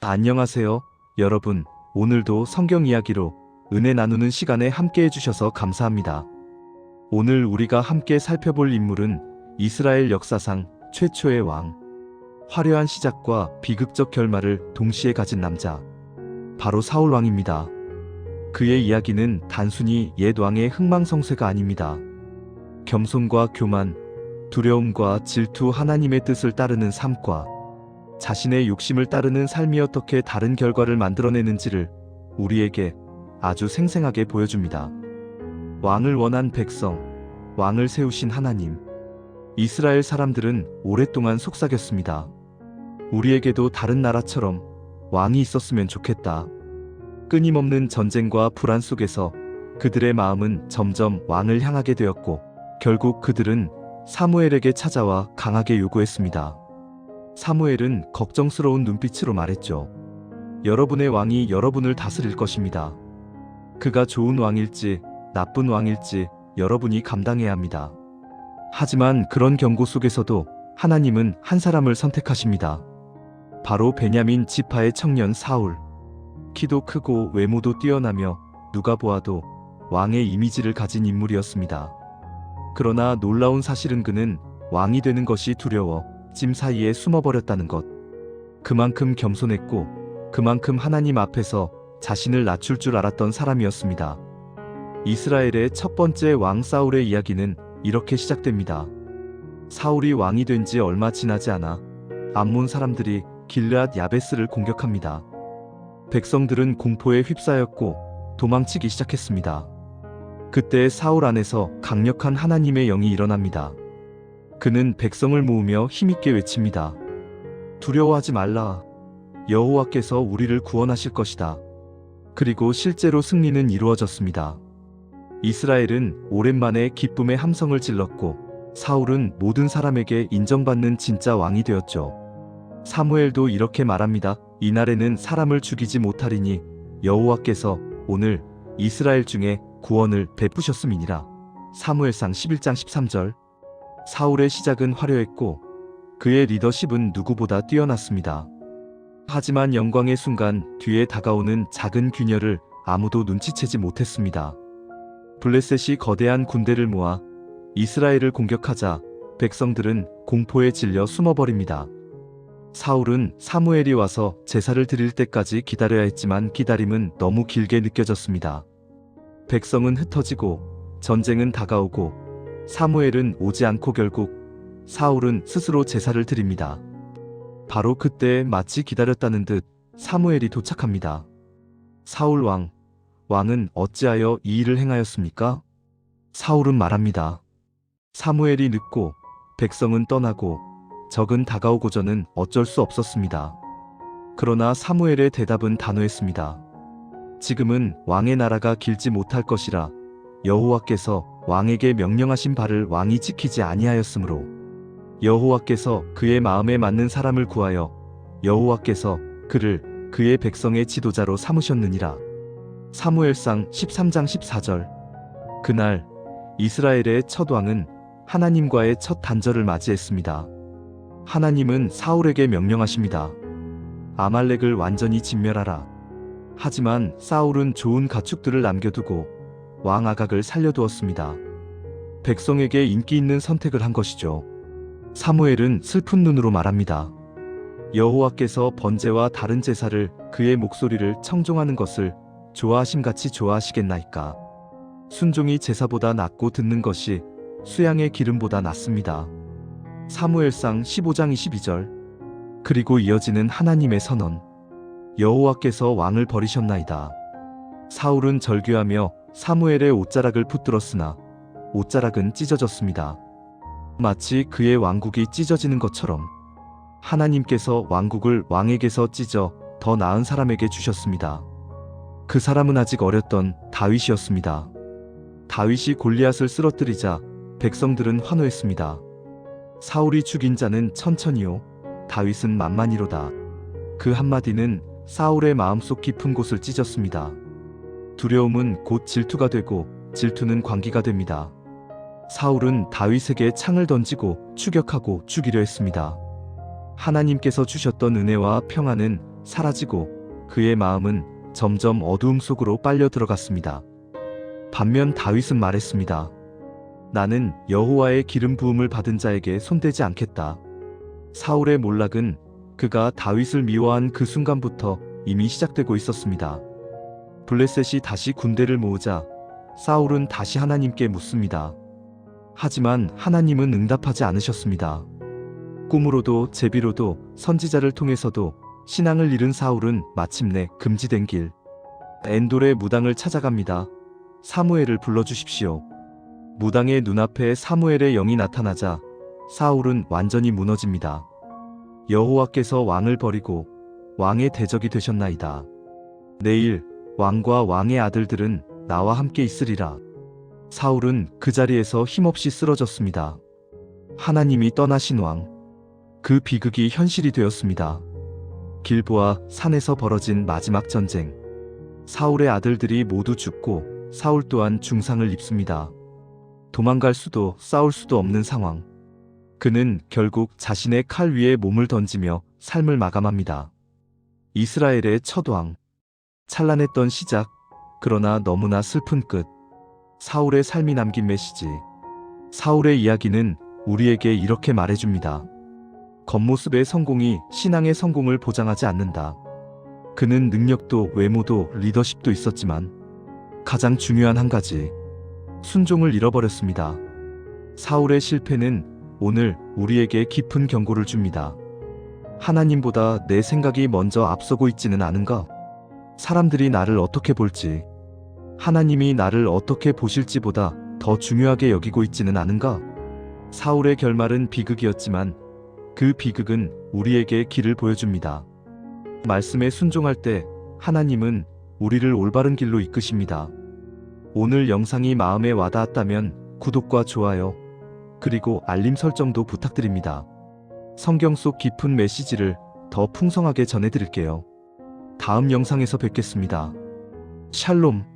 안녕하세요, 여러분. 오늘도 성경 이야기로 은혜 나누는 시간에 함께 해주셔서 감사합니다. 오늘 우리가 함께 살펴볼 인물은 이스라엘 역사상 최초의 왕. 화려한 시작과 비극적 결말을 동시에 가진 남자. 바로 사울 왕입니다. 그의 이야기는 단순히 옛 왕의 흥망성쇠가 아닙니다. 겸손과 교만, 두려움과 질투, 하나님의 뜻을 따르는 삶과 자신의 욕심을 따르는 삶이 어떻게 다른 결과를 만들어내는지를 우리에게 아주 생생하게 보여줍니다. 왕을 원한 백성, 왕을 세우신 하나님. 이스라엘 사람들은 오랫동안 속삭였습니다. 우리에게도 다른 나라처럼 왕이 있었으면 좋겠다. 끊임없는 전쟁과 불안 속에서 그들의 마음은 점점 왕을 향하게 되었고, 결국 그들은 사무엘에게 찾아와 강하게 요구했습니다. 사무엘은 걱정스러운 눈빛으로 말했죠. 여러분의 왕이 여러분을 다스릴 것입니다. 그가 좋은 왕일지 나쁜 왕일지 여러분이 감당해야 합니다. 하지만 그런 경고 속에서도 하나님은 한 사람을 선택하십니다. 바로 베냐민 지파의 청년 사울. 키도 크고 외모도 뛰어나며 누가 보아도 왕의 이미지를 가진 인물이었습니다. 그러나 놀라운 사실은 그는 왕이 되는 것이 두려워 짐 사이에 숨어버렸다는 것. 그만큼 겸손했고 그만큼 하나님 앞에서 자신을 낮출 줄 알았던 사람이었습니다. 이스라엘의 첫 번째 왕 사울의 이야기는 이렇게 시작됩니다. 사울이 왕이 된 지 얼마 지나지 않아 암몬 사람들이 길르앗 야베스를 공격합니다. 백성들은 공포에 휩싸였고 도망치기 시작했습니다. 그때 사울 안에서 강력한 하나님의 영이 일어납니다. 그는 백성을 모으며 힘있게 외칩니다. 두려워하지 말라. 여호와께서 우리를 구원하실 것이다. 그리고 실제로 승리는 이루어졌습니다. 이스라엘은 오랜만에 기쁨의 함성을 질렀고 사울은 모든 사람에게 인정받는 진짜 왕이 되었죠. 사무엘도 이렇게 말합니다. 이날에는 사람을 죽이지 못하리니 여호와께서 오늘 이스라엘 중에 구원을 베푸셨음이니라. 사무엘상 11장 13절. 사울의 시작은 화려했고 그의 리더십은 누구보다 뛰어났습니다. 하지만 영광의 순간 뒤에 다가오는 작은 균열을 아무도 눈치채지 못했습니다. 블레셋이 거대한 군대를 모아 이스라엘을 공격하자 백성들은 공포에 질려 숨어버립니다. 사울은 사무엘이 와서 제사를 드릴 때까지 기다려야 했지만 기다림은 너무 길게 느껴졌습니다. 백성은 흩어지고 전쟁은 다가오고 사무엘은 오지 않고 결국 사울은 스스로 제사를 드립니다. 바로 그때 마치 기다렸다는 듯 사무엘이 도착합니다. 사울 왕은 어찌하여 이 일을 행하였습니까? 사울은 말합니다. 사무엘이 늦고 백성은 떠나고 적은 다가오고 저는 어쩔 수 없었습니다. 그러나 사무엘의 대답은 단호했습니다. 지금은 왕의 나라가 길지 못할 것이라 여호와께서 왕에게 명령하신 바를 왕이 지키지 아니하였으므로 여호와께서 그의 마음에 맞는 사람을 구하여 여호와께서 그를 그의 백성의 지도자로 삼으셨느니라. 사무엘상 13장 14절. 그날 이스라엘의 첫 왕은 하나님과의 첫 단절을 맞이했습니다. 하나님은 사울에게 명령하십니다. 아말렉을 완전히 진멸하라. 하지만 사울은 좋은 가축들을 남겨두고 왕 아각을 살려두었습니다. 백성에게 인기 있는 선택을 한 것이죠. 사무엘은 슬픈 눈으로 말합니다. 여호와께서 번제와 다른 제사를 그의 목소리를 청종하는 것을 좋아하심같이 좋아하시겠나이까. 순종이 제사보다 낫고 듣는 것이 수양의 기름보다 낫습니다. 사무엘상 15장 22절. 그리고 이어지는 하나님의 선언. 여호와께서 왕을 버리셨나이다. 사울은 절규하며 사무엘의 옷자락을 붙들었으나 옷자락은 찢어졌습니다. 마치 그의 왕국이 찢어지는 것처럼 하나님께서 왕국을 왕에게서 찢어 더 나은 사람에게 주셨습니다. 그 사람은 아직 어렸던 다윗이었습니다. 다윗이 골리앗을 쓰러뜨리자 백성들은 환호했습니다. 사울이 죽인 자는 천천히요, 다윗은 만만히로다. 그 한마디는 사울의 마음속 깊은 곳을 찢었습니다. 두려움은 곧 질투가 되고 질투는 광기가 됩니다. 사울은 다윗에게 창을 던지고 추격하고 죽이려 했습니다. 하나님께서 주셨던 은혜와 평안은 사라지고 그의 마음은 점점 어두움 속으로 빨려 들어갔습니다. 반면 다윗은 말했습니다. 나는 여호와의 기름 부음을 받은 자에게 손대지 않겠다. 사울의 몰락은 그가 다윗을 미워한 그 순간부터 이미 시작되고 있었습니다. 블레셋이 다시 군대를 모으자 사울은 다시 하나님께 묻습니다. 하지만 하나님은 응답하지 않으셨습니다. 꿈으로도 제비로도 선지자를 통해서도 신앙을 잃은 사울은 마침내 금지된 길 엔돌의 무당을 찾아갑니다. 사무엘을 불러주십시오. 무당의 눈앞에 사무엘의 영이 나타나자 사울은 완전히 무너집니다. 여호와께서 왕을 버리고 왕의 대적이 되셨나이다. 내일 왕과 왕의 아들들은 나와 함께 있으리라. 사울은 그 자리에서 힘없이 쓰러졌습니다. 하나님이 떠나신 왕. 그 비극이 현실이 되었습니다. 길보아 산에서 벌어진 마지막 전쟁. 사울의 아들들이 모두 죽고 사울 또한 중상을 입습니다. 도망갈 수도 싸울 수도 없는 상황. 그는 결국 자신의 칼 위에 몸을 던지며 삶을 마감합니다. 이스라엘의 첫 왕. 찬란했던 시작, 그러나 너무나 슬픈 끝. 사울의 삶이 남긴 메시지. 사울의 이야기는 우리에게 이렇게 말해줍니다. 겉모습의 성공이 신앙의 성공을 보장하지 않는다. 그는 능력도 외모도 리더십도 있었지만 가장 중요한 한 가지, 순종을 잃어버렸습니다. 사울의 실패는 오늘 우리에게 깊은 경고를 줍니다. 하나님보다 내 생각이 먼저 앞서고 있지는 않은가? 사람들이 나를 어떻게 볼지, 하나님이 나를 어떻게 보실지보다 더 중요하게 여기고 있지는 않은가? 사울의 결말은 비극이었지만 그 비극은 우리에게 길을 보여줍니다. 말씀에 순종할 때 하나님은 우리를 올바른 길로 이끄십니다. 오늘 영상이 마음에 와닿았다면 구독과 좋아요, 그리고 알림 설정도 부탁드립니다. 성경 속 깊은 메시지를 더 풍성하게 전해드릴게요. 다음 영상에서 뵙겠습니다. 샬롬.